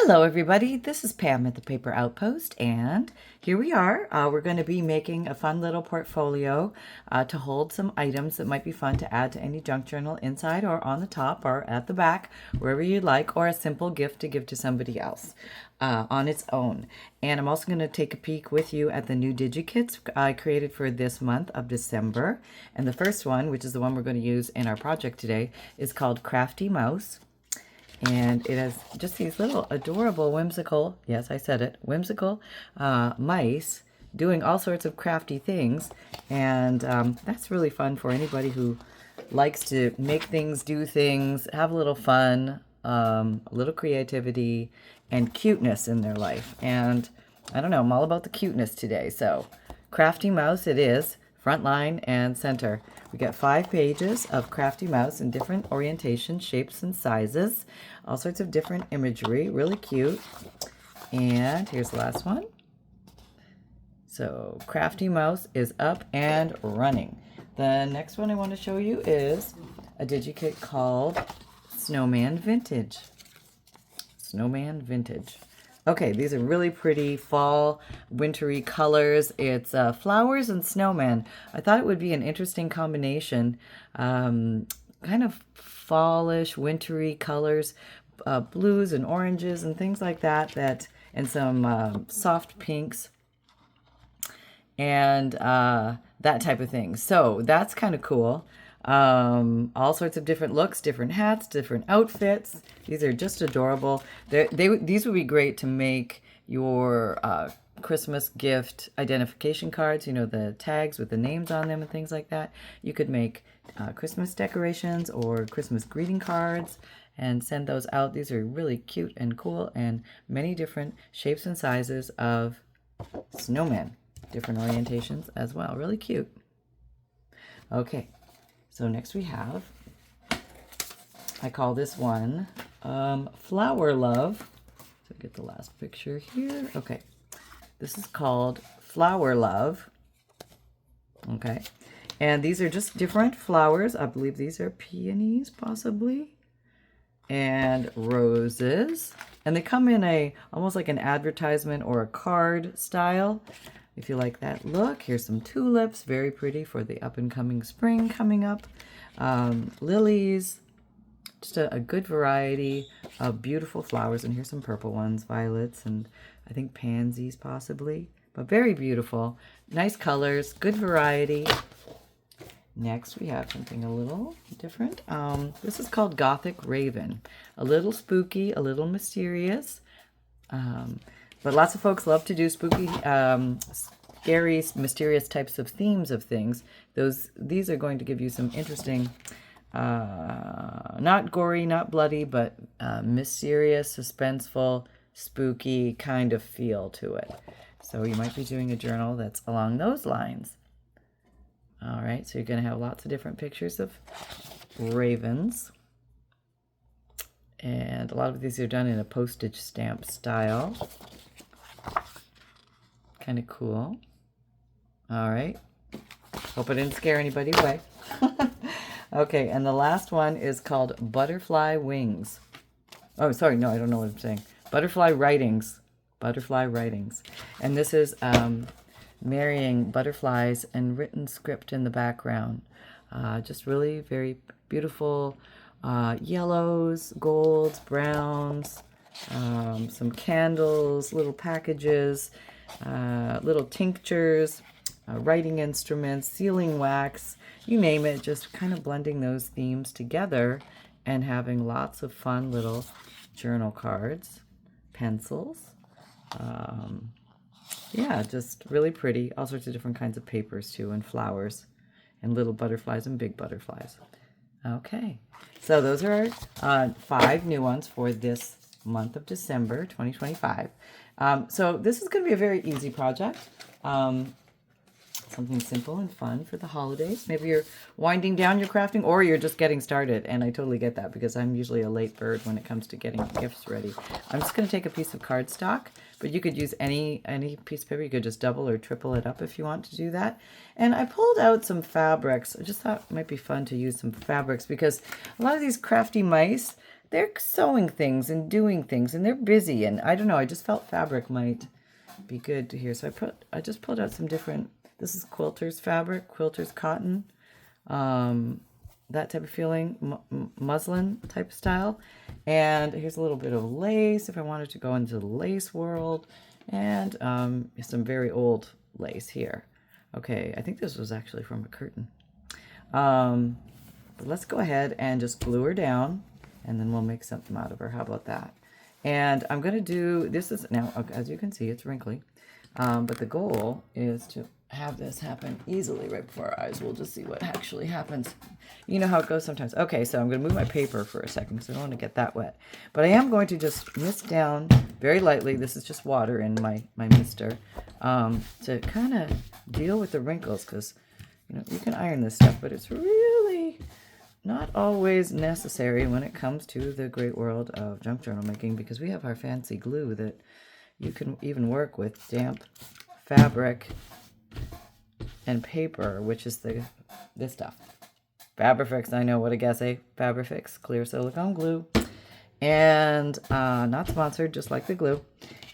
Hello everybody, this is Pam at the Paper Outpost, and here we are. We're going to be making a fun little portfolio to hold some items that might be fun to add to any junk journal inside or on the top or at the back, wherever you'd like, or a simple gift to give to somebody else on its own. And I'm also going to take a peek with you at the new Digikits I created for this month of December. And the first one, which is the one we're going to use in our project today, is called Crafty Mouse. And it has just these little adorable, whimsical, yes, I said it, whimsical mice doing all sorts of crafty things. And that's really fun for anybody who likes to make things, do things, have a little fun, a little creativity, and cuteness in their life. And I don't know, I'm all about the cuteness today. So Crafty Mouse it is, front line and center. We got 5 pages of Crafty Mouse in different orientations, shapes, and sizes. All sorts of different imagery, really cute. And here's the last one. So Crafty Mouse is up and running. The next one I want to show you is a Digikit called Snowman Vintage. Snowman Vintage. Okay, these are really pretty fall, wintry colors. It's flowers and snowmen. I thought it would be an interesting combination. Kind of fallish, wintry colors, blues and oranges and things like that, and some soft pinks and that type of thing. So that's kind of cool. All sorts of different looks, different hats, different outfits. These are just adorable. These would be great to make your Christmas gift identification cards, you know, the tags with the names on them and things like that. You could make Christmas decorations or Christmas greeting cards and send those out. These are really cute and cool and many different shapes and sizes of snowmen, different orientations as well. Really cute. Okay. So next we have, I call this one Flower Love. So get the last picture here. Okay, this is called Flower Love. Okay, and these are just different flowers. I believe these are peonies possibly, and roses. And they come in almost like an advertisement or a card style. If you like that look, here's some tulips, very pretty for the up-and-coming spring coming up. Lilies, just a good variety of beautiful flowers. And here's some purple ones, violets, and I think pansies possibly. But very beautiful. Nice colors, good variety. Next, we have something a little different. This is called Gothic Raven. A little spooky, a little mysterious. But lots of folks love to do spooky, scary, mysterious types of themes of things. These are going to give you some interesting, not gory, not bloody, but mysterious, suspenseful, spooky kind of feel to it. So you might be doing a journal that's along those lines. All right, so you're going to have lots of different pictures of ravens. And a lot of these are done in a postage stamp style. Kind of cool. All right. Hope I didn't scare anybody away. Okay, and the last one is called Butterfly Wings. Oh, sorry, no, I don't know what I'm saying. Butterfly Writings. Butterfly Writings. And this is marrying butterflies and written script in the background. Just really very beautiful yellows, golds, browns, some candles, little packages, little tinctures, writing instruments, sealing wax, you name it, just kind of blending those themes together and having lots of fun little journal cards, pencils. Yeah, just really pretty. All sorts of different kinds of papers too, and flowers, and little butterflies and big butterflies. Okay, so those are our 5 new ones for this month of December 2025. So this is going to be a very easy project. Something simple and fun for the holidays. Maybe you're winding down your crafting or you're just getting started. And I totally get that because I'm usually a late bird when it comes to getting gifts ready. I'm just going to take a piece of cardstock, but you could use any piece of paper. You could just double or triple it up if you want to do that. And I pulled out some fabrics. I just thought it might be fun to use some fabrics because a lot of these crafty mice, they're sewing things and doing things, and they're busy. And I don't know, I just felt fabric might be good to hear. So I just pulled out some different, this is quilters fabric, quilters cotton, that type of feeling, muslin type of style. And here's a little bit of lace if I wanted to go into the lace world, and some very old lace here. Okay, I think this was actually from a curtain. But let's go ahead and just glue her down, and then we'll make something out of her. How about that? And I'm going to do, this is, now, as you can see, it's wrinkly. But the goal is to have this happen easily right before our eyes. We'll just see what actually happens. You know how it goes sometimes. Okay, so I'm going to move my paper for a second because I don't want to get that wet. But I am going to just mist down very lightly. This is just water in my mister, to kind of deal with the wrinkles, because you know you can iron this stuff, but it's really not always necessary when it comes to the great world of junk journal making, because we have our fancy glue that you can even work with damp fabric and paper, which is this stuff. Fabrifix, I know what a guess, eh? Fabrifix clear silicone glue. And not sponsored, just like the glue.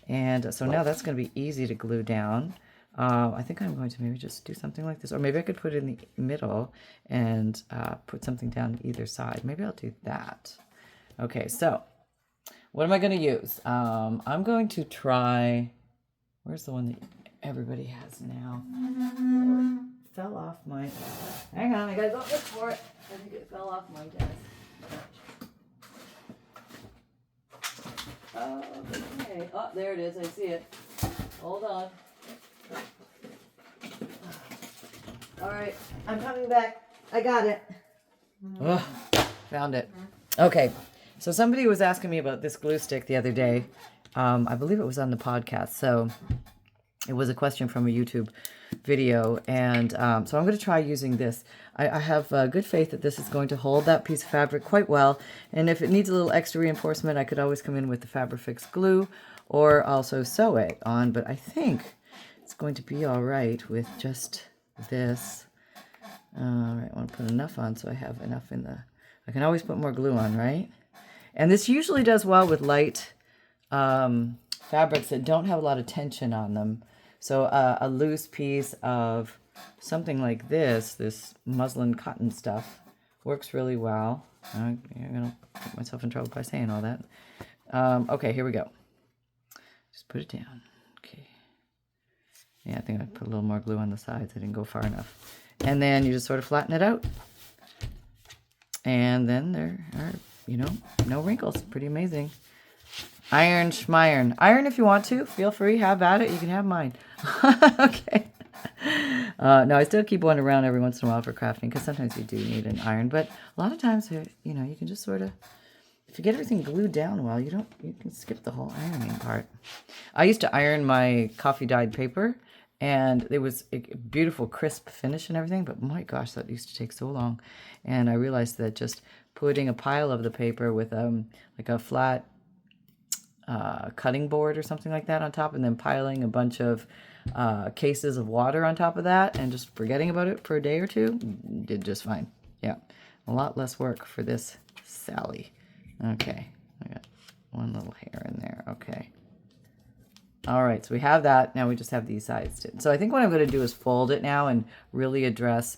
And so now that's going to be easy to glue down. I think I'm going to maybe just do something like this. Or maybe I could put it in the middle and put something down either side. Maybe I'll do that. Okay, so what am I going to use? I'm going to try, where's the one that everybody has now? Oh, it fell off my, hang on, I got to go look for it. I think it fell off my desk. Okay, oh, there it is, I see it. Hold on. All right, I'm coming back. I got it. Ugh, found it. Okay, so somebody was asking me about this glue stick the other day. I believe it was on the podcast. So it was a question from a YouTube video. And so I'm going to try using this. I have good faith that this is going to hold that piece of fabric quite well. And if it needs a little extra reinforcement, I could always come in with the Fabrifix glue or also sew it on. But I think it's going to be all right with just this. All right, I want to put enough on so I have enough in the... I can always put more glue on, right? And this usually does well with light fabrics that don't have a lot of tension on them. So a loose piece of something like this muslin cotton stuff, works really well. I'm going to put myself in trouble by saying all that. Okay, here we go. Just put it down. Okay. Yeah, I think I put a little more glue on the sides. I didn't go far enough. And then you just sort of flatten it out. And then there are, you know, no wrinkles. Pretty amazing. Iron schmiron. Iron if you want to. Feel free. Have at it. You can have mine. Okay. No, I still keep one around every once in a while for crafting, because sometimes you do need an iron. But a lot of times, you know, you can just sort of, if you get everything glued down well, you can skip the whole ironing part. I used to iron my coffee dyed paper, and it was a beautiful crisp finish and everything, but my gosh, that used to take so long. And I realized that just putting a pile of the paper with like a flat cutting board or something like that on top, and then piling a bunch of cases of water on top of that and just forgetting about it for a day or two, did just fine. Yeah, a lot less work for this Sally. Okay, I got one little hair in there. Okay. All right, so we have that. Now we just have these sides. So I think what I'm going to do is fold it now and really address,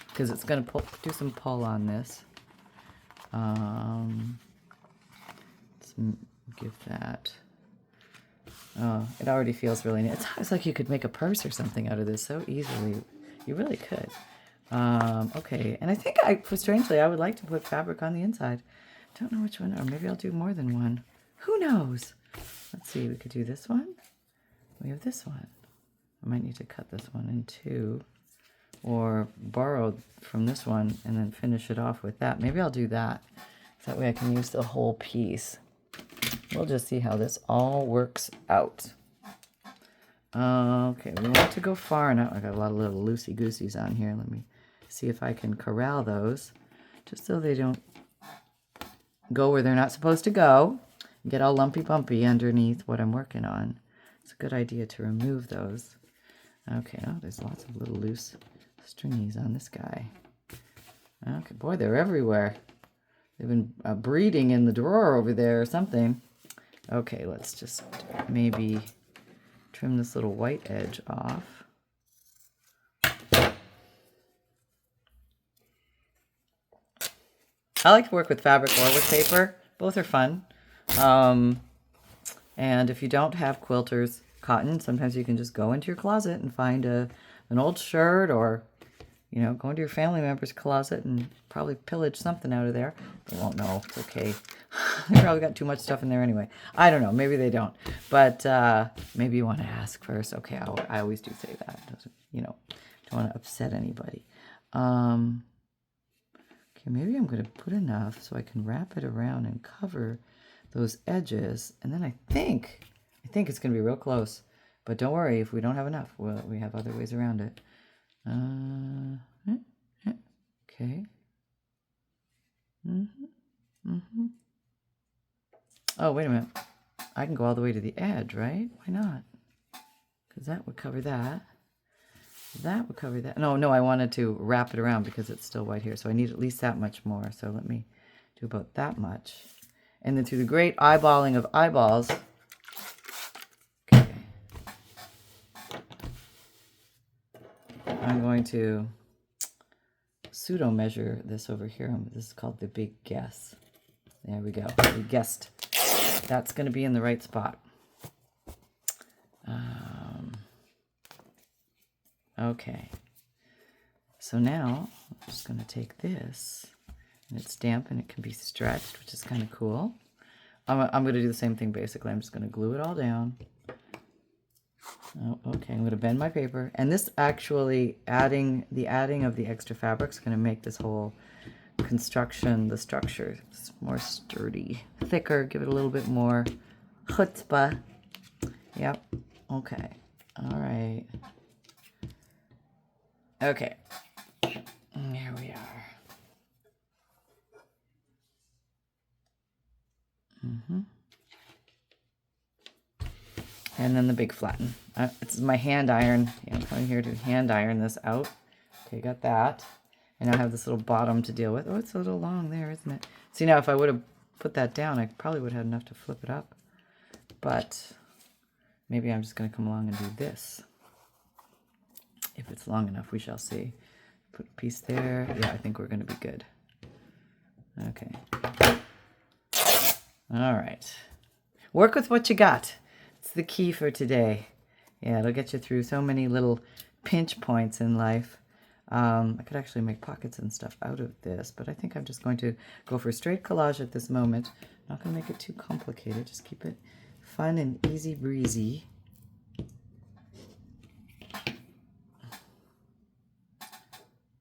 because it's going to do some pull on this. Let's give that. Oh, it already feels really nice. It's like you could make a purse or something out of this so easily. You really could. Okay, and I think strangely, I would like to put fabric on the inside. Don't know which one, or maybe I'll do more than one. Who knows? Let's see, we could do this one. We have this one. I might need to cut this one in two, or borrow from this one and then finish it off with that. Maybe I'll do that. That way I can use the whole piece. We'll just see how this all works out. Okay, we want to go far enough. I got a lot of little loosey-gooseys on here. Let me see if I can corral those, just so they don't go where they're not supposed to go. Get all lumpy-bumpy underneath what I'm working on. It's a good idea to remove those. Okay, oh, there's lots of little loose stringies on this guy. Okay, boy, they're everywhere. They've been breeding in the drawer over there or something. Okay, let's just maybe trim this little white edge off. I like to work with fabric or with paper. Both are fun. And if you don't have quilters cotton, sometimes you can just go into your closet and find an old shirt, or, you know, go into your family member's closet and probably pillage something out of there. They won't know. It's okay. They probably got too much stuff in there anyway. I don't know. Maybe they don't. But maybe you want to ask first. Okay, I always do say that. Doesn't, you know, don't want to upset anybody. Okay, maybe I'm going to put enough so I can wrap it around and cover those edges. And then I think it's going to be real close. But don't worry, if we don't have enough, we have other ways around it. Okay. Oh, wait a minute. I can go all the way to the edge, right? Why not? Because that would cover that. That would cover that. No, I wanted to wrap it around because it's still white here. So I need at least that much more. So let me do about that much. And then through the great eyeballing of eyeballs. Okay. I'm going to pseudo measure this over here. This is called the big guess. There we go. We guessed. That's going to be in the right spot. Okay. So now I'm just going to take this, and it's damp and it can be stretched, which is kind of cool. I'm going to do the same thing basically. I'm just going to glue it all down. Oh, okay, I'm going to bend my paper. And this actually, adding of the extra fabric is going to make this whole construction, the structure, more sturdy, thicker, give it a little bit more chutzpah. Yep. Okay. All right. Okay. Here we are. And then the big flatten. It's my hand iron. Yeah, I'm coming here to hand iron this out. Okay, got that. And now I have this little bottom to deal with. Oh, it's a little long there, isn't it? See, now if I would have put that down, I probably would have had enough to flip it up. But maybe I'm just going to come along and do this. If it's long enough, we shall see. Put a piece there. Yeah, I think we're going to be good. Okay. All right. Work with what you got. It's the key for today. Yeah, it'll get you through so many little pinch points in life. I could actually make pockets and stuff out of this, but I think I'm just going to go for straight collage at this moment. Not going to make it too complicated. Just keep it fun and easy breezy.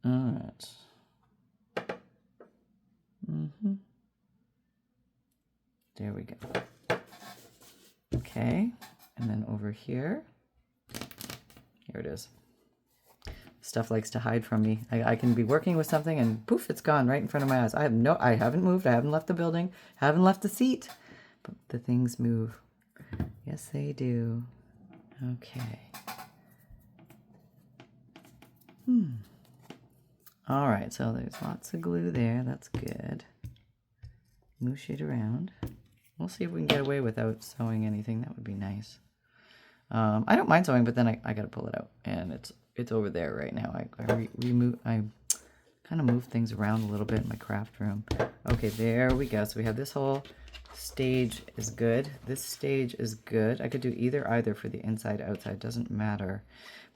All right. There we go. Okay, and then over here it is. Stuff likes to hide from me. I can be working with something and poof, it's gone right in front of my eyes. I haven't moved, I haven't left the building, haven't left the seat, but the things move. Yes, they do. Okay. All right, so there's lots of glue there. That's good. Moosh it around. We'll see if we can get away without sewing anything. That would be nice. I don't mind sewing, but then I got to pull it out, and it's over there right now. I kind of move things around a little bit in my craft room. Okay, there we go. So we have this whole stage is good. This stage is good. I could do either for the inside, outside. Doesn't matter.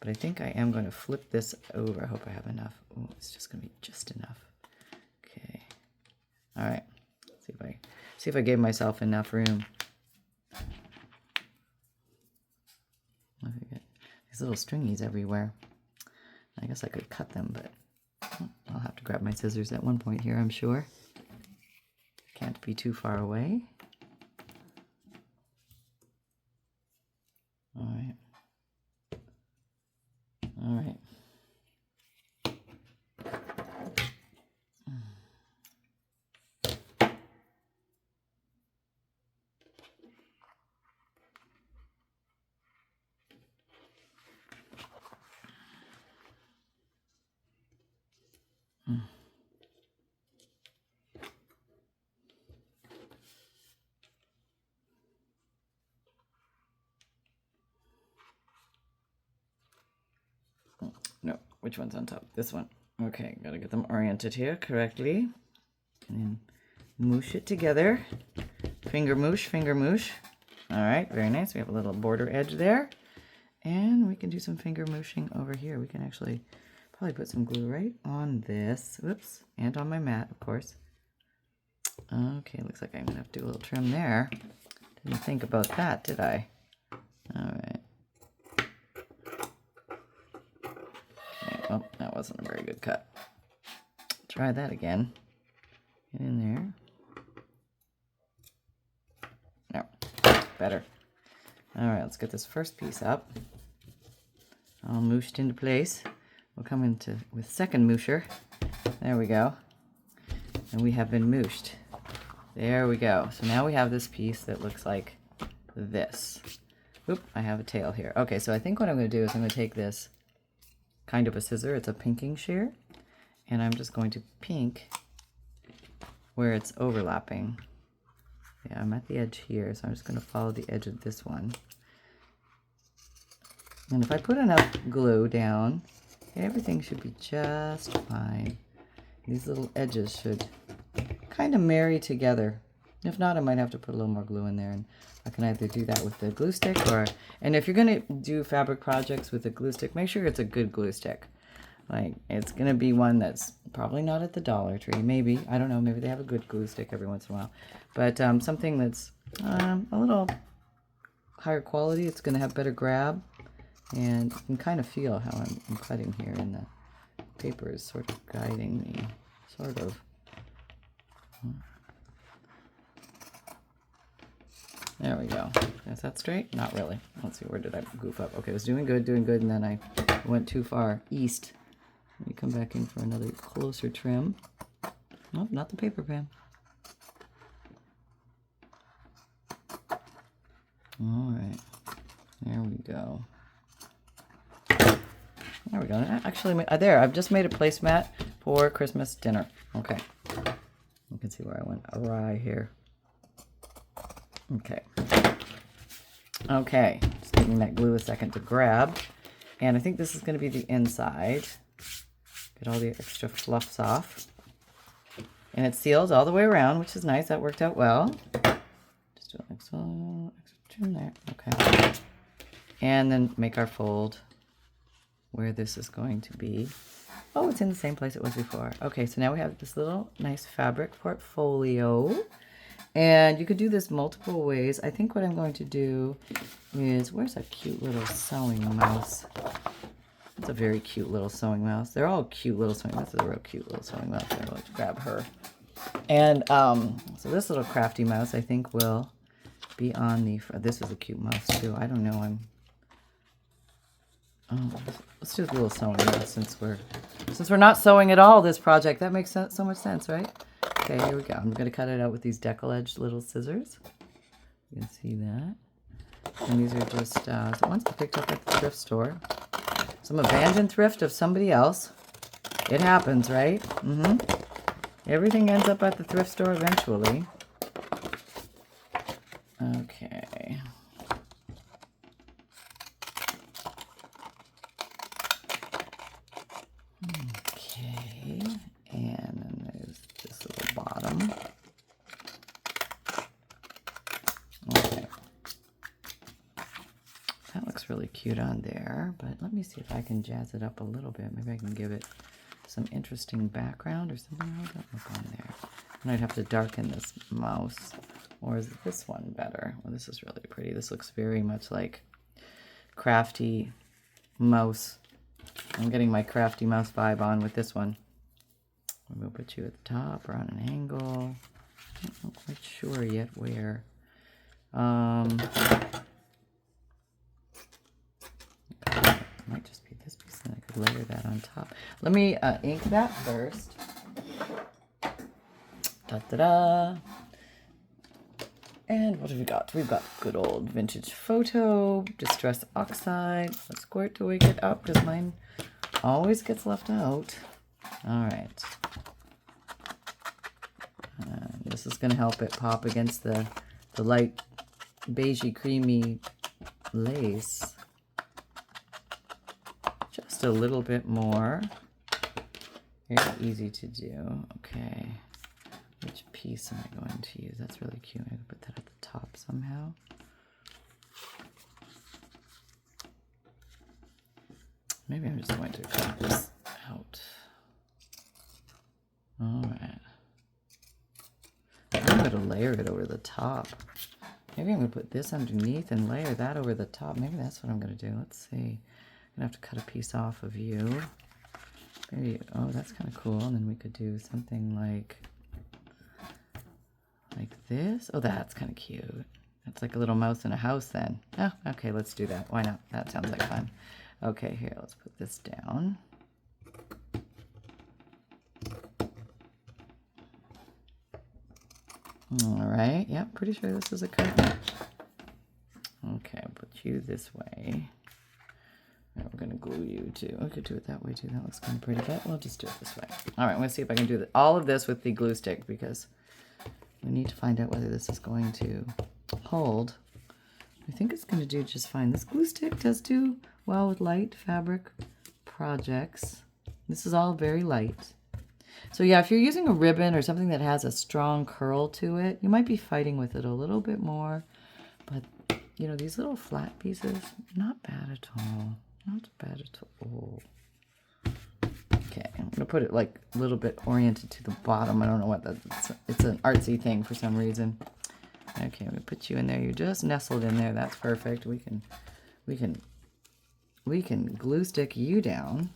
But I think I am going to flip this over. I hope I have enough. Oh, it's just going to be just enough. Okay. All right. See if I gave myself enough room. Look at these little stringies everywhere. I guess I could cut them, but I'll have to grab my scissors at one point here, I'm sure. Can't be too far away. All right. All right. which one's on top? This one. Okay, gotta get them oriented here correctly. And then moosh it together. Finger moosh, finger moosh. All right, very nice. We have a little border edge there. And we can do some finger mooshing over here. We can actually probably put some glue right on this. Whoops. And on my mat, of course. Okay, looks like I'm going to have to do a little trim there. Didn't think about that, did I? All right. Okay, oh, that wasn't a very good cut. Try that again. Get in there. No, better. All right, let's get this first piece up. All mooshed into place. We'll come into with second moosher. There we go. And we have been mooshed. There we go. So now we have this piece that looks like this. Oop, I have a tail here. Okay, so I think what I'm going to do is I'm going to take this kind of a scissor. It's a pinking shear. And I'm just going to pink where it's overlapping. Yeah, I'm at the edge here, so I'm just going to follow the edge of this one. And if I put enough glue down, everything should be just fine. These little edges should kind of marry together. If not, I might have to put a little more glue in there, and I can either do that with the glue stick or, and if you're going to do fabric projects with a glue stick, make sure it's a good glue stick. Like, it's going to be one that's probably not at the Dollar Tree. Maybe, I don't know, maybe they have a good glue stick every once in a while. But something that's a little higher quality. It's going to have better grab. And you can kind of feel how I'm cutting here, and the paper is sort of guiding me. Sort of. There we go. Is that straight? Not really. Let's see, where did I goof up? Okay, I was doing good, and then I went too far east. Let me come back in for another closer trim. Nope, not the paper pan. All right. There we go. There we go. Actually, there, I've just made a placemat for Christmas dinner. Okay. You can see where I went awry here. Okay. Okay. Just giving that glue a second to grab. And I think this is going to be the inside. Get all the extra fluffs off. And it's sealed all the way around, which is nice. That worked out well. Just do an extra trim there. Okay. And then make our fold where this is going to be. Oh, it's in the same place it was before. Okay, so now we have this little nice fabric portfolio. And you could do this multiple ways. I think what I'm going to do is, where's a cute little sewing mouse? It's a very cute little sewing mouse. They're all cute little sewing mouse. This is a real cute little sewing mouse. I'm going to grab her. And so this little crafty mouse, I think, will be on the, this is a cute mouse too. I don't know, let's do a little sewing mouse since we're not sewing at all this project. That makes so much sense, right? Okay, here we go. I'm going to cut it out with these deckle-edged little scissors. You can see that. And these are just ones I picked up at the thrift store. Some abandoned thrift of somebody else. It happens, right? Everything ends up at the thrift store eventually. Okay. Okay, and then there's this little bottom. Okay. That looks really cute on there, but let me see if I can jazz it up a little bit. Maybe I can give it some interesting background or something. How would that look on there? And I'd have to darken this mouse. Or is this one better? Well, this is really pretty. This looks very much like crafty mouse. I'm getting my crafty mouse vibe on with this one. We'll put you at the top or on an angle. I'm not quite sure yet where. It might just be this piece, and I could layer that on top. Let me ink that first. Da-da-da. And what have we got? We've got good old vintage photo, distress oxide. Let's squirt to wake it up because mine always gets left out. All right. This is going to help it pop against the light beigey creamy lace just just a little bit more. Very easy to do. Okay. Which piece am I going to use? That's really cute. I'm going to put that at the top somehow. Maybe I'm just going to cut this out. Alright. I'm going to layer it over the top. Maybe I'm going to put this underneath and layer that over the top. Maybe that's what I'm going to do. Let's see. I'm going to have to cut a piece off of you. Maybe, oh, that's kind of cool. And then we could do something like this. Oh, that's kind of cute. That's like a little mouse in a house then. Oh, okay, let's do that. Why not? That sounds like fun. Okay, here, let's put this down. All right, yeah, pretty sure this is a curtain. Okay, I'll put you this way. All right, we're gonna glue you too. We could do it that way too. That looks kind of pretty, but we'll just do it this way. All right, I'm gonna see if I can do all of this with the glue stick because we need to find out whether this is going to hold. I think it's gonna do just fine. This glue stick does do well with light fabric projects. This is all very light. So yeah, if you're using a ribbon or something that has a strong curl to it, you might be fighting with it a little bit more. But, you know, these little flat pieces, not bad at all. Not bad at all. Okay, I'm going to put it like a little bit oriented to the bottom. I don't know what that's. It's an artsy thing for some reason. Okay, I'm going to put you in there. You're just nestled in there. That's perfect. We can glue stick you down.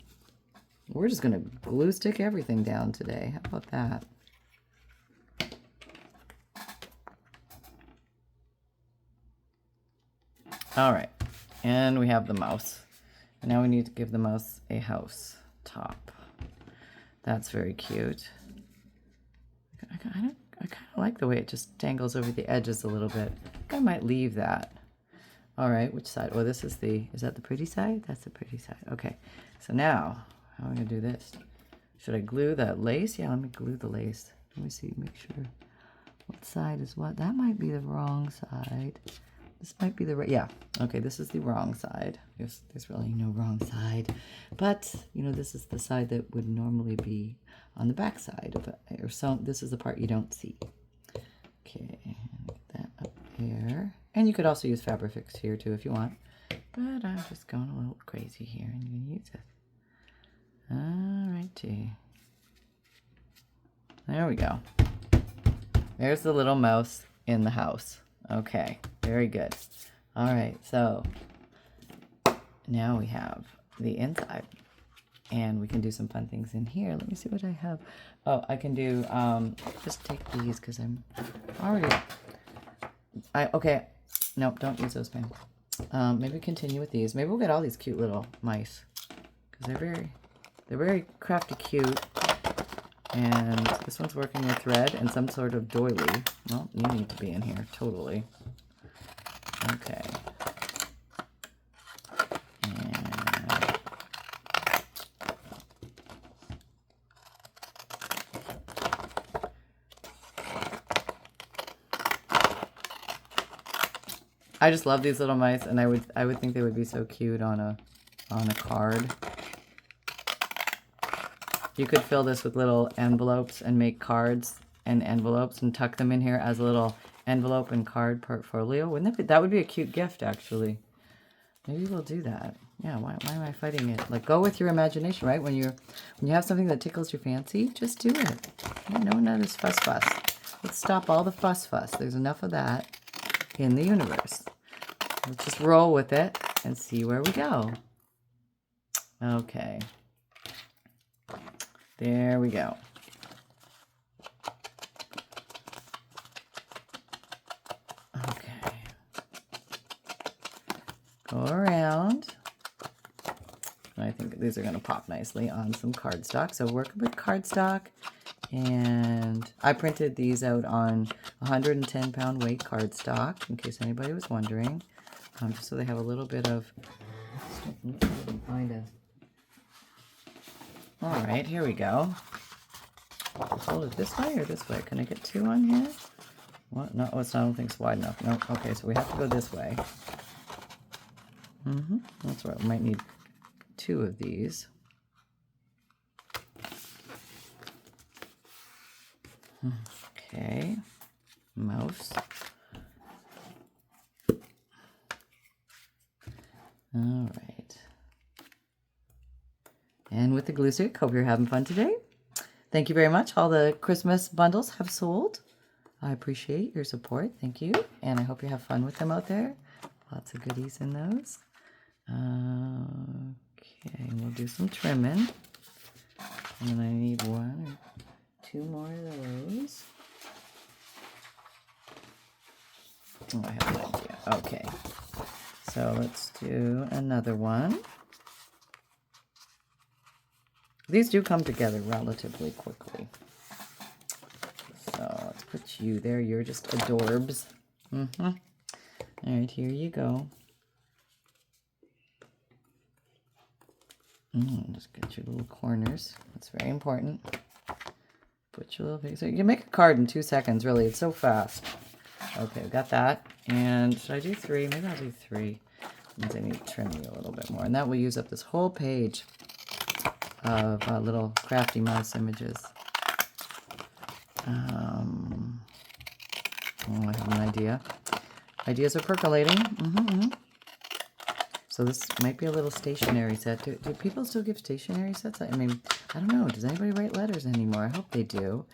We're just going to glue stick everything down today. How about that? All right. And we have the mouse. And now we need to give the mouse a house top. That's very cute. I kind of like the way it just dangles over the edges a little bit. I think I might leave that. All right. Which side? Oh, is that the pretty side? That's the pretty side. Okay. So now, how am I going to do this? Should I glue the lace? Yeah, let me glue the lace. Let me see, make sure what side is what. That might be the wrong side. This might be the right, yeah. Okay, this is the wrong side. There's really no wrong side. But, you know, this is the side that would normally be on the back side of it. Or so, this is the part you don't see. Okay, get that up here. And you could also use Fabrifix here too if you want. But I'm just going a little crazy here and I'm going to use it. Alrighty. There we go. There's the little mouse in the house. Okay, very good. All right, so now we have the inside. And we can do some fun things in here. Let me see what I have. Oh, I can do, just take these because I'm already, okay. Nope, don't use those, pen. Maybe continue with these. Maybe we'll get all these cute little mice because they're very crafty cute. And this one's working with thread and some sort of doily. Well, you need to be in here, totally. Okay. And I just love these little mice, and I would think they would be so cute on a card. You could fill this with little envelopes and make cards and envelopes and tuck them in here as a little envelope and card portfolio. Wouldn't that would be a cute gift, actually. Maybe we'll do that. Yeah, why am I fighting it? Like, go with your imagination, right? When you have something that tickles your fancy, just do it. No this fuss. Let's stop all the fuss. There's enough of that in the universe. Let's just roll with it and see where we go. Okay. There we go. Okay. Go around. I think these are going to pop nicely on some cardstock. So work with cardstock. And I printed these out on 110-pound weight cardstock, in case anybody was wondering. Just so they have a little bit of... All right, here we go. Hold it this way or this way? Can I get two on here? What? No, I don't think it's wide enough. No. Okay, so we have to go this way. That's right. We might need 2 of these. Okay, mouse. All right. And with the glue stick, hope you're having fun today. Thank you very much. All the Christmas bundles have sold. I appreciate your support. Thank you. And I hope you have fun with them out there. Lots of goodies in those. Okay, we'll do some trimming. And I need 1 or 2 more of those. Oh, I have an idea. Okay. So let's do another one. These do come together relatively quickly. So let's put you there. You're just adorbs. All right, here you go. Just get your little corners. That's very important. Put your little thing. So you can make a card in 2 seconds, really. It's so fast. Okay, we got that. And should I do 3? Maybe I'll do 3. Means I need to trim you a little bit more. And that will use up this whole page of little crafty mouse images. Oh, I have an idea. Ideas are percolating. So this might be a little stationery set. Do people still give stationery sets? I mean, I don't know. Does anybody write letters anymore? I hope they do.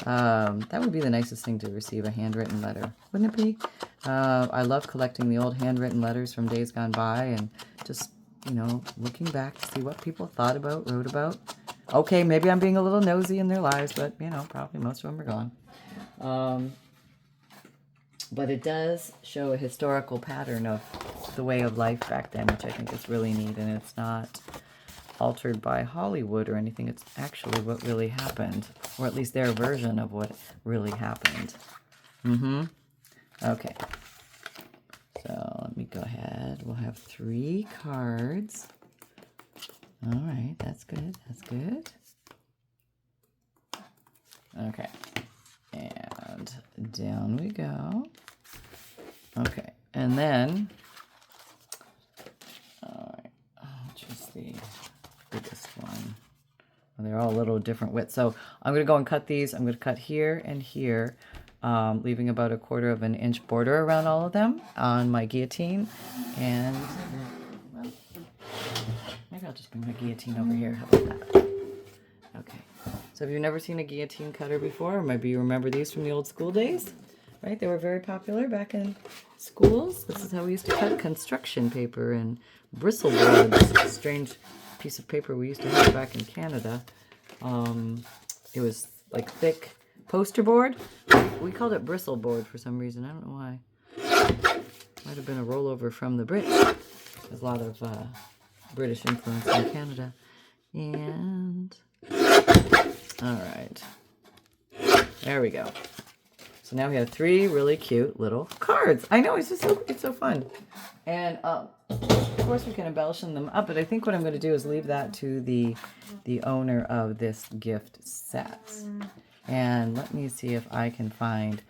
That would be the nicest thing to receive, a handwritten letter. Wouldn't it be? I love collecting the old handwritten letters from days gone by and just, you know, looking back to see what people thought about, wrote about. Okay, maybe I'm being a little nosy in their lives, but, you know, probably most of them are gone. But it does show a historical pattern of the way of life back then, which I think is really neat, and it's not altered by Hollywood or anything. It's actually what really happened, or at least their version of what really happened. Okay. So let me go ahead. We'll have 3 cards. All right, that's good. That's good. Okay. And down we go. Okay, and then, all right, just the biggest one. Well, they're all a little different width. So I'm going to go and cut these. I'm going to cut here and here, leaving about 1/4 inch border around all of them on my guillotine. And well, maybe I'll just bring my guillotine over here. How about that? Okay. So if you've never seen a guillotine cutter before, or maybe you remember these from the old school days, right? They were very popular back in schools. This is how we used to cut construction paper and bristle boards. Strange piece of paper we used to have back in Canada. It was like thick poster board. We called it bristle board for some reason. I don't know why. Might have been a rollover from the Brits. There's a lot of British influence in Canada. And all right, there we go. So now we have 3 really cute little cards. I know, it's just it's so fun. And of course we can embellish them up, but I think what I'm going to do is leave that to the owner of this gift set. And let me see if I can find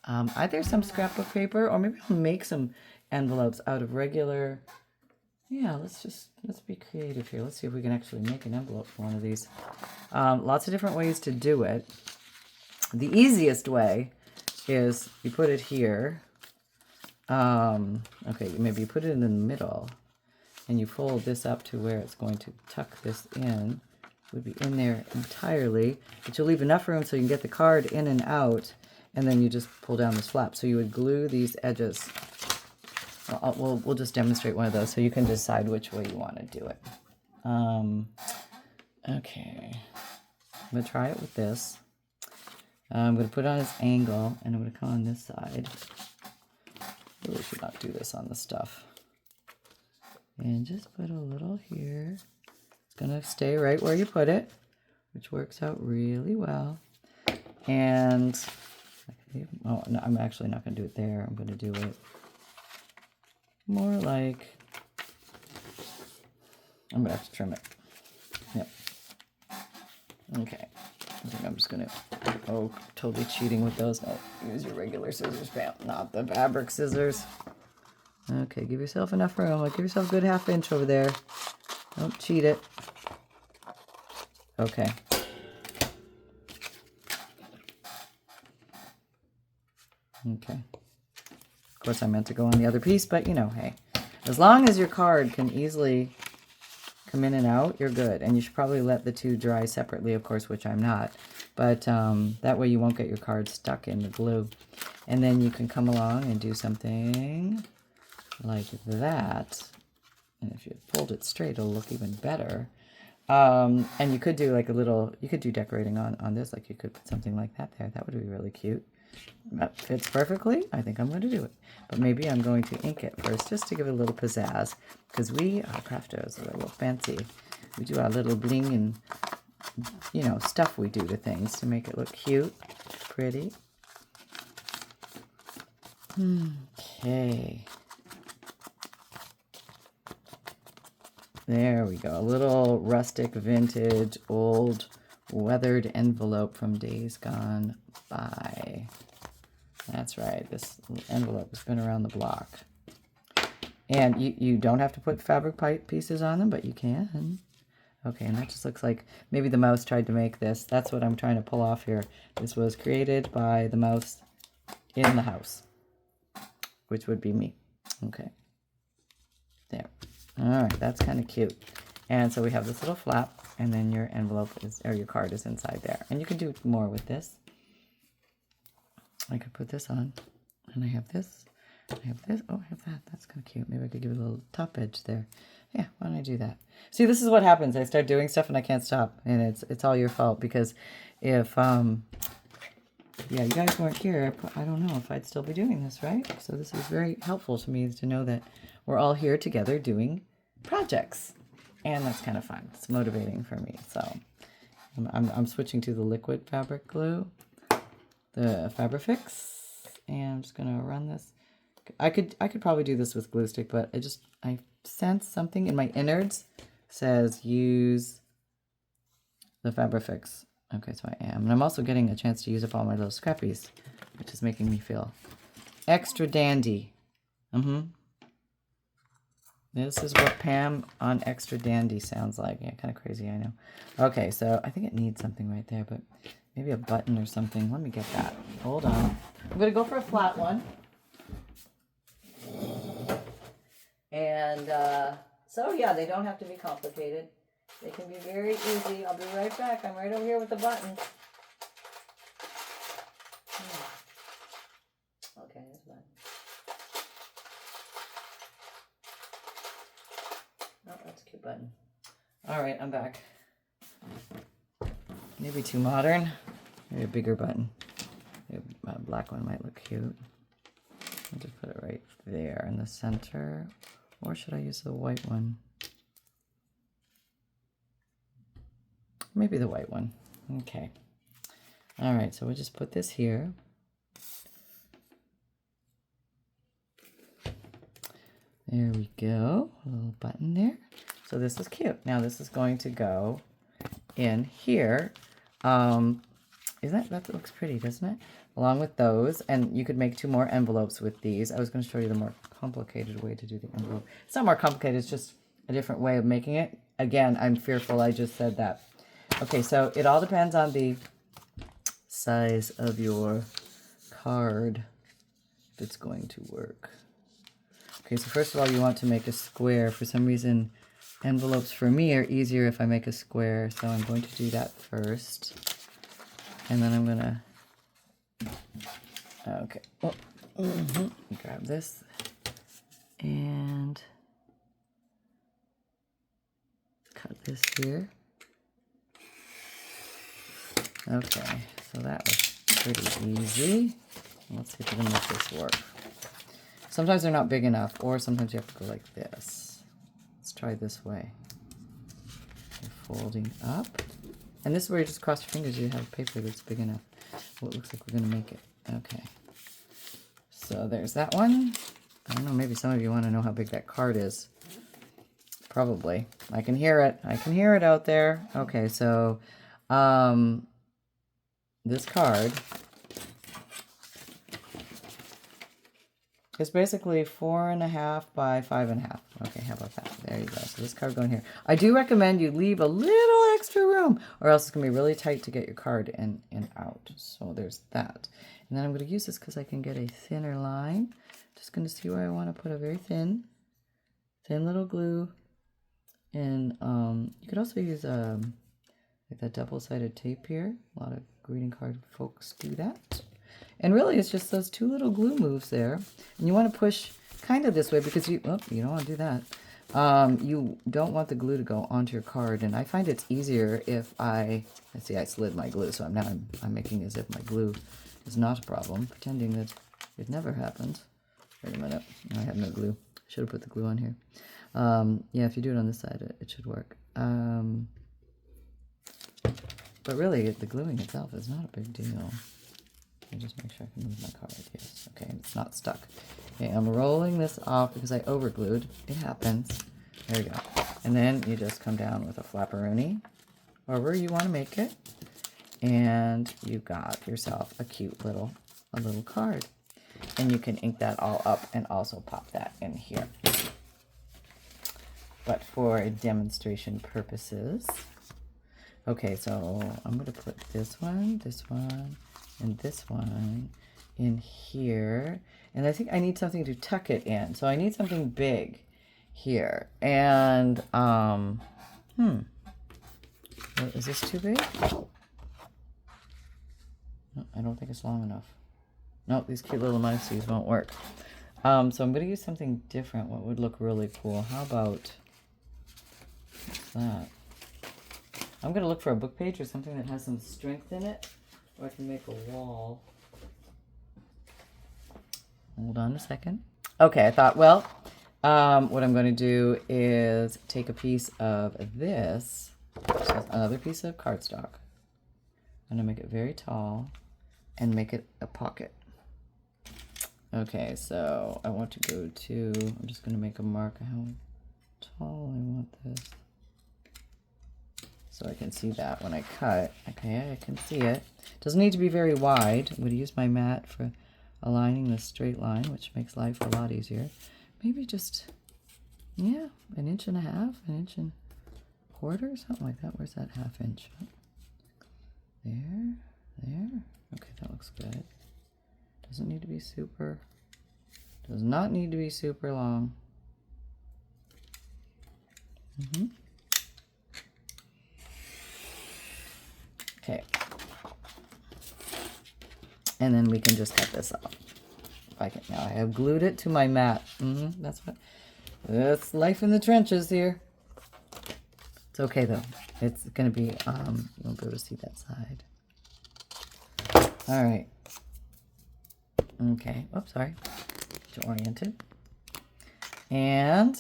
either some scrapbook paper, or maybe I'll make some envelopes out of regular. Yeah, let's be creative here. Let's see if we can actually make an envelope for one of these. Lots of different ways to do it. The easiest way is you put it here. Okay, maybe you put it in the middle, and you fold this up to where it's going to tuck this in. It would be in there entirely, but you'll leave enough room so you can get the card in and out, and then you just pull down this flap. So you would glue these edges. We'll just demonstrate one of those so you can decide which way you want to do it. Okay, I'm going to try it with this. I'm going to put it on its angle, and I'm going to come on this side. Really should not do this on the stuff. And just put a little here. It's going to stay right where you put it, which works out really well. And, oh, no, I'm actually not going to do it there. I'm going to do it more like, I'm going to have to trim it. Yep. Okay. I think I'm just going to, totally cheating with those. No, use your regular scissors, bam, not the fabric scissors. Okay, give yourself enough room. Give yourself a good 1/2 inch over there. Don't cheat it. Okay. Okay. Of course, I meant to go on the other piece, but you know, hey. As long as your card can easily come in and out, you're good. And you should probably let the two dry separately, of course, which I'm not. But that way you won't get your card stuck in the glue. And then you can come along and do something like that. And if you fold it straight, it'll look even better. And you could do like a little, you could do decorating on this. Like you could put something like that there. That would be really cute. That fits perfectly. I think I'm going to do it. But maybe I'm going to ink it first just to give it a little pizzazz. Because we are crafters. We're a little fancy. We do our little bling and, you know, stuff we do to things to make it look cute, pretty. Okay. There we go. A little rustic, vintage, old, weathered envelope from days gone by. That's right. This envelope has been around the block. And you don't have to put fabric pipe pieces on them, but you can. Okay, and that just looks like maybe the mouse tried to make this. That's what I'm trying to pull off here. This was created by the mouse in the house, which would be me. Okay. There. All right, that's kind of cute. And so we have this little flap, and then your envelope is, or your card is inside there. And you can do more with this. I could put this on, and I have this. I have this. Oh, I have that. That's kind of cute. Maybe I could give it a little top edge there. Yeah, why don't I do that? See, this is what happens. I start doing stuff and I can't stop, and it's all your fault because if yeah, you guys weren't here, I don't know if I'd still be doing this, right? So this is very helpful to me to know that we're all here together doing projects, and that's kind of fun. It's motivating for me. So I'm switching to the liquid fabric glue, the Fabrifix, and I'm just gonna run this. I could probably do this with glue stick, but I sense something in my innards says use the Fabrifix. Okay, so I am. And I'm also getting a chance to use up all my little scrappies, which is making me feel extra dandy. This is what Pam on Extra Dandy sounds like. Yeah, kind of crazy, I know. Okay, so I think it needs something right there, but maybe a button or something. Let me get that. Hold on. I'm going to go for a flat one. And so, yeah, they don't have to be complicated. They can be very easy. I'll be right back. I'm right over here with the button. Okay, there's one. Oh, that's a cute button. All right, I'm back. Maybe too modern. Maybe a bigger button. Maybe a black one might look cute. I'll just put it right there in the center. Or should I use the white one? Maybe the white one. Okay. All right, so we'll just put this here. There we go. A little button there. So this is cute. Now this is going to go in here. That looks pretty, doesn't it? Along with those, and you could make 2 more envelopes with these. I was going to show you the more complicated way to do the envelope. It's not more complicated, it's just a different way of making it. Again, I'm fearful I just said that. Okay, so it all depends on the size of your card, if it's going to work. Okay, so first of all, you want to make a square. For some reason, envelopes for me are easier if I make a square, so I'm going to do that first. And then I'm going to, okay, grab this and cut this here. Okay, so that was pretty easy. Let's see if we can make this work. Sometimes they're not big enough, or sometimes you have to go like this. Let's try this way. You're folding up. And this is where you just cross your fingers, you have paper that's big enough. Well, it looks like we're going to make it. Okay. So there's that one. I don't know, maybe some of you want to know how big that card is. Probably. I can hear it. I can hear it out there. Okay, so this card It's basically 4.5 by 5.5. Okay, how about that? There you go. So this card going here. I do recommend you leave a little extra room, or else it's going to be really tight to get your card in and out. So there's that. And then I'm going to use this because I can get a thinner line. Just going to see where I want to put a very thin little glue. And you could also use like that double-sided tape here. A lot of greeting card folks do that. And really, it's just those 2 little glue moves there. And you want to push kind of this way because you don't want to do that. You don't want the glue to go onto your card. And I find it's easier if I slid my glue. So I'm making as if my glue is not a problem, pretending that it never happened. Wait a minute. I have no glue. Should have put the glue on here. Yeah, if you do it on this side, it should work. But really, the gluing itself is not a big deal. Let me just make sure I can move my card. Yes, okay, it's not stuck. Okay, I'm rolling this off because I overglued. It happens. There we go. And then you just come down with a flapperoni, however you want to make it. And you got yourself a cute little card. And you can ink that all up and also pop that in here. But for demonstration purposes, okay, so I'm going to put this one, and this one in here. And I think I need something to tuck it in. So I need something big here. And, is this too big? No, I don't think it's long enough. No, these cute little miceys won't work. So I'm going to use something different. What would look really cool? How about, what's that? I'm going to look for a book page or something that has some strength in it, or I can make a wall. Hold on a second. Okay, I thought, well, what I'm going to do is take a piece of this, another piece of cardstock. I'm going to make it very tall and make it a pocket. Okay, so I want to go to, I'm just going to make a mark of how tall I want this. So I can see that when I cut. Okay, I can see it. Doesn't need to be very wide. I'm going to use my mat for aligning the straight line, which makes life a lot easier. Maybe just, yeah, 1.5 inches, 1.25 inches, something like that. Where's that 1/2 inch? There. Okay, that looks good. Doesn't need to be super, does not need to be super long. Okay. And then we can just cut this off. Now I have glued it to my mat. That's life in the trenches here. It's okay though. It's gonna be, you won't be able to see that side. All right. Okay, oops, sorry. Too oriented. And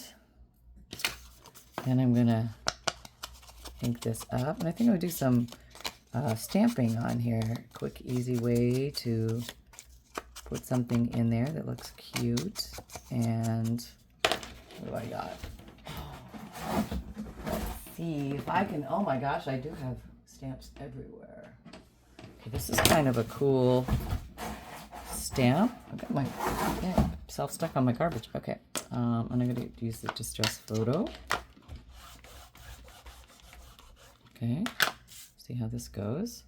then I'm gonna ink this up. And I think I'm gonna do some stamping on here. Quick, easy way to put something in there that looks cute. And what do I got? Let's see if I can, oh my gosh, I do have stamps everywhere. Okay, this is kind of a cool stamp. I've got my self stuck on my garbage. Okay, and I'm going to use the distress photo. Okay, see how this goes.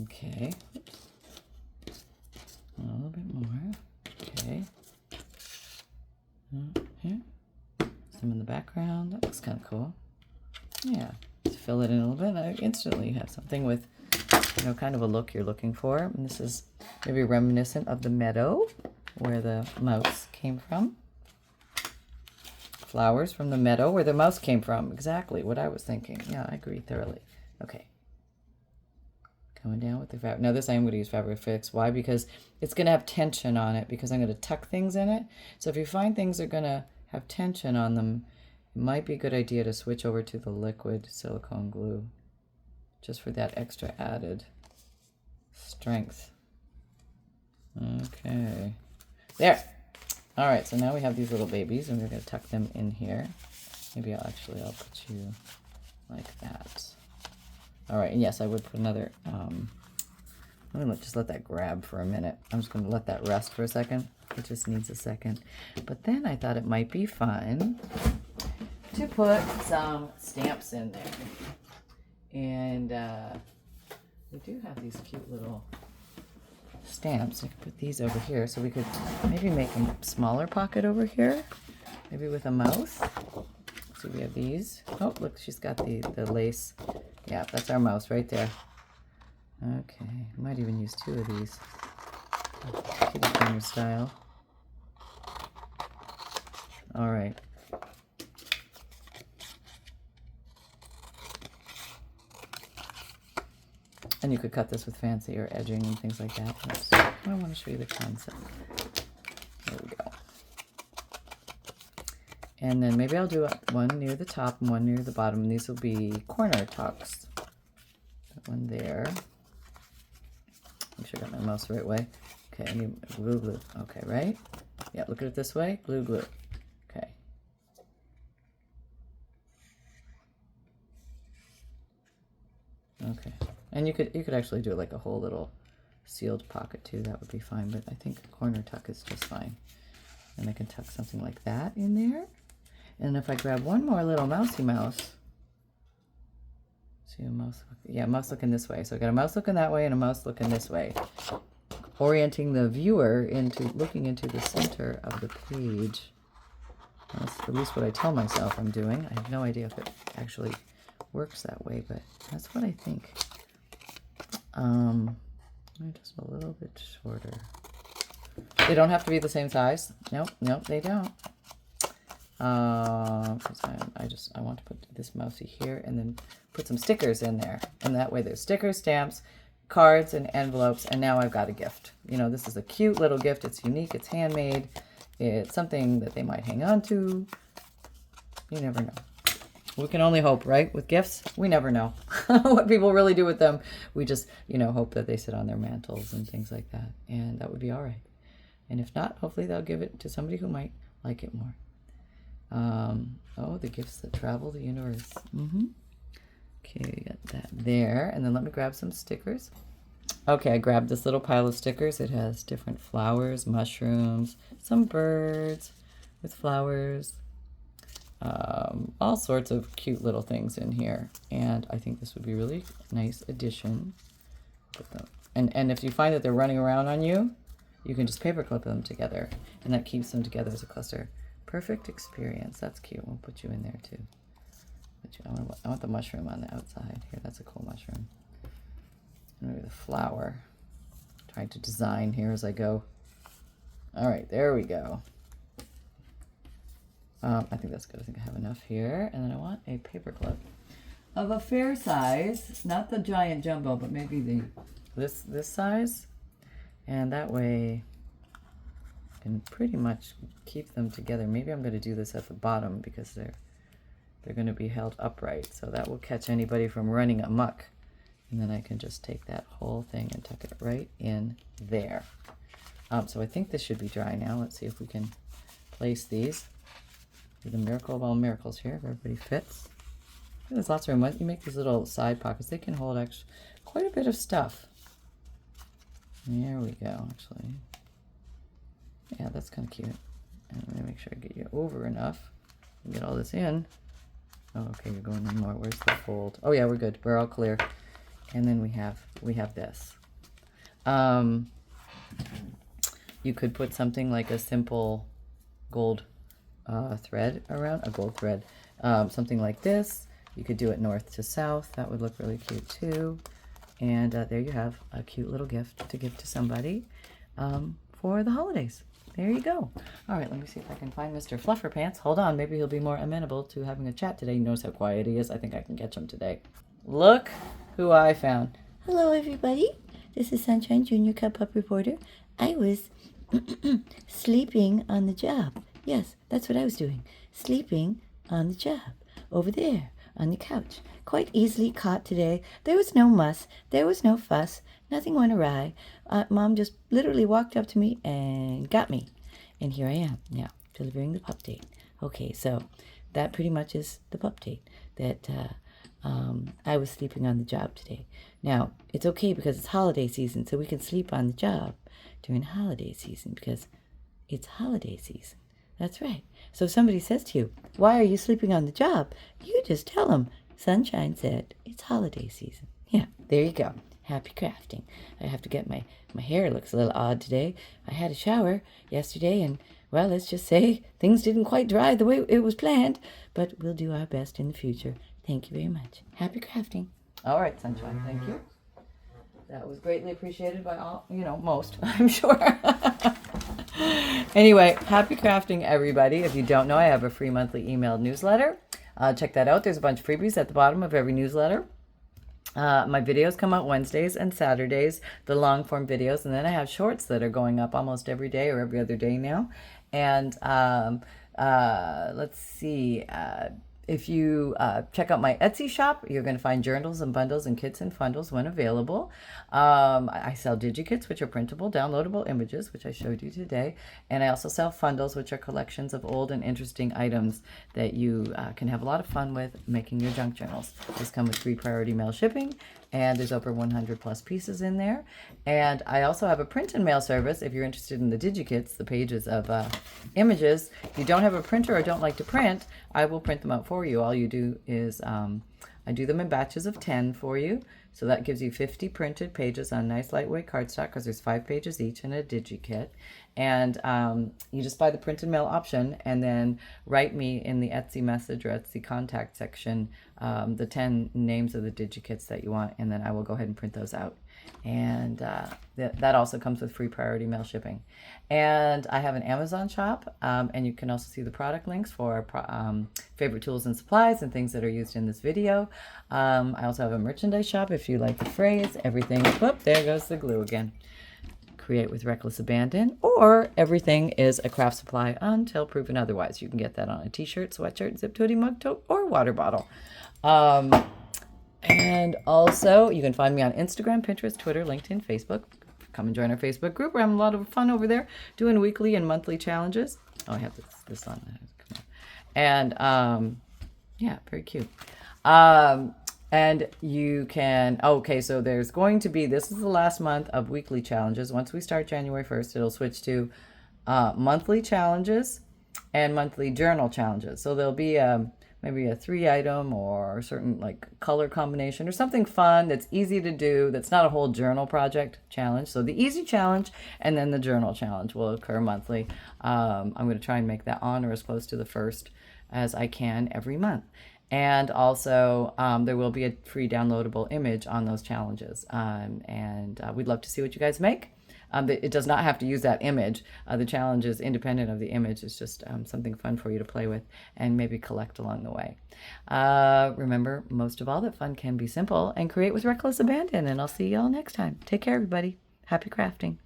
Okay, oops. A little bit more. Okay, here, some in the background. That looks kind of cool. Yeah, just fill it in a little bit. I instantly have something with, kind of a look you're looking for. And this is maybe reminiscent of the meadow where the mouse came from. Flowers from the meadow where the mouse came from. Exactly what I was thinking. Yeah, I agree thoroughly. Okay. Coming down with the fabric. Now this I am going to use Fabric Fix. Why? Because it's going to have tension on it because I'm going to tuck things in it. So if you find things are going to have tension on them, it might be a good idea to switch over to the liquid silicone glue just for that extra added strength. Okay. There. All right, so now we have these little babies and we're going to tuck them in here. Maybe I'll put you like that. All right, and yes, I would put another Let me just let that grab for a minute. I'm just going to let that rest for a second. It just needs a second. But then I thought it might be fun to put some stamps in there. And we do have these cute little stamps. I could put these over here, so we could maybe make a smaller pocket over here, maybe with a mouse. So we have these. Oh, look, she's got the lace. Yeah, that's our mouse right there. Okay, I might even use 2 of these. Kitty corner style. All right. And you could cut this with fancy or edging and things like that. I want to show you the concept. There we go. And then maybe I'll do one near the top and one near the bottom. And these will be corner tucks. That one there. Make sure I got my mouse the right way. Okay, I need glue. Okay, right? Yeah, look at it this way. Glue. Okay. Okay. And you could actually do like a whole little sealed pocket too. That would be fine, but I think a corner tuck is just fine. And I can tuck something like that in there. And if I grab one more little mousy mouse, see a mouse, yeah, mouse looking this way. So I got a mouse looking that way and a mouse looking this way, orienting the viewer into looking into the center of the page. That's at least what I tell myself I'm doing. I have no idea if it actually works that way, but that's what I think. Just a little bit shorter. They don't have to be the same size. Nope, they don't. Because I want to put this mousey here and then put some stickers in there. And that way there's stickers, stamps, cards, and envelopes. And now I've got a gift. You know, this is a cute little gift. It's unique. It's handmade. It's something that they might hang on to. You never know. We can only hope, right? With gifts, we never know what people really do with them. We just, hope that they sit on their mantles and things like that. And that would be all right. And if not, hopefully they'll give it to somebody who might like it more. Oh, the gifts that travel the universe. Okay, we got that there. And then let me grab some stickers. Okay, I grabbed this little pile of stickers. It has different flowers, mushrooms, some birds with flowers. All sorts of cute little things in here, and I think this would be a really nice addition. Put them, and if you find that they're running around on you, you can just paper clip them together, and that keeps them together as a cluster. Perfect experience. That's cute. We'll put you in there too. I want the mushroom on the outside here. That's a cool mushroom. And maybe the flower. Trying to design here as I go. All right, there we go. I think that's good. I think I have enough here. And then I want a paper clip of a fair size, not the giant jumbo, but maybe this size. And that way I can pretty much keep them together. Maybe I'm going to do this at the bottom because they're going to be held upright. So that will catch anybody from running amok. And then I can just take that whole thing and tuck it right in there. So I think this should be dry now. Let's see if we can place these. The miracle of all miracles here, if everybody fits. There's lots of room. Once you make these little side pockets, they can hold actually quite a bit of stuff. There we go, actually. Yeah, that's kind of cute. And I'm gonna make sure I get you over enough and get all this in. Oh, okay, you're going in more. Where's the fold? Oh yeah, we're good. We're all clear. And then we have this. You could put something like a simple gold thread around, a gold thread, something like this. You could do it north to south. That would look really cute too. And there you have a cute little gift to give to somebody for the holidays. There you go. All right, let me see if I can find Mr. Flufferpants. Hold on, maybe he'll be more amenable to having a chat today. He knows how quiet he is. I think I can catch him today. Look who I found. Hello, everybody. This is Sunshine Junior Cup Up Reporter. I was sleeping on the job. Yes, that's what I was doing. Sleeping on the job. Over there, on the couch. Quite easily caught today. There was no muss. There was no fuss. Nothing went awry. Mom just literally walked up to me and got me. And here I am now, delivering the pup date. Okay, so that pretty much is the pup date. That I was sleeping on the job today. Now, it's okay because it's holiday season, so we can sleep on the job during holiday season because it's holiday season. That's right. So if somebody says to you, why are you sleeping on the job? You just tell them, Sunshine said, it's holiday season. Yeah, there you go. Happy crafting. I have to get my hair looks a little odd today. I had a shower yesterday and, well, let's just say things didn't quite dry the way it was planned, but we'll do our best in the future. Thank you very much. Happy crafting. All right, Sunshine, thank you. That was greatly appreciated by all, most, I'm sure. Anyway, happy crafting, everybody. If you don't know, I have a free monthly emailed newsletter. Check that out. There's a bunch of freebies at the bottom of every newsletter. My videos come out Wednesdays and Saturdays, the long form videos, and then I have shorts that are going up almost every day or every other day now. And let's see. If you check out my Etsy shop, you're going to find journals and bundles and kits and fundles when available. I sell Digikits, which are printable, downloadable images, which I showed you today. And I also sell fundles, which are collections of old and interesting items that you can have a lot of fun with making your junk journals. These come with free priority mail shipping, and there's over 100 plus pieces in there. And I also have a print and mail service if you're interested in the Digikits, the pages of images. If you don't have a printer or don't like to print, I will print them out for you. All you do is I do them in batches of 10 for you. So that gives you 50 printed pages on nice lightweight cardstock because there's 5 pages each in a Digikit. And you just buy the print and mail option and then write me in the Etsy message or Etsy contact section the 10 names of the Digikits that you want, and then I will go ahead and print those out. And that also comes with free priority mail shipping. And I have an Amazon shop, and you can also see the product links for favorite tools and supplies and things that are used in this video. I also have a merchandise shop if you like the phrase, everything, whoop, there goes the glue again. Create with reckless abandon, or everything is a craft supply until proven otherwise. You can get that on a t-shirt, sweatshirt, zip tote, mug tote, or water bottle. And also, you can find me on Instagram, Pinterest, Twitter, LinkedIn, Facebook. Come and join our Facebook group. We're having a lot of fun over there, doing weekly and monthly challenges. Oh, I have this on. And yeah, very cute. And you can, okay, so there's going to be, this is the last month of weekly challenges. Once we start January 1st, it'll switch to monthly challenges and monthly journal challenges. So there'll be maybe a 3-item or a certain like color combination or something fun that's easy to do, that's not a whole journal project challenge. So the easy challenge and then the journal challenge will occur monthly. I'm going to try and make that on or as close to the 1st as I can every month. And also there will be a free downloadable image on those challenges. And we'd love to see what you guys make. It does not have to use that image. The challenge is independent of the image. It's just something fun for you to play with and maybe collect along the way. Remember, most of all, that fun can be simple, and create with reckless abandon. And I'll see you all next time. Take care, everybody. Happy crafting.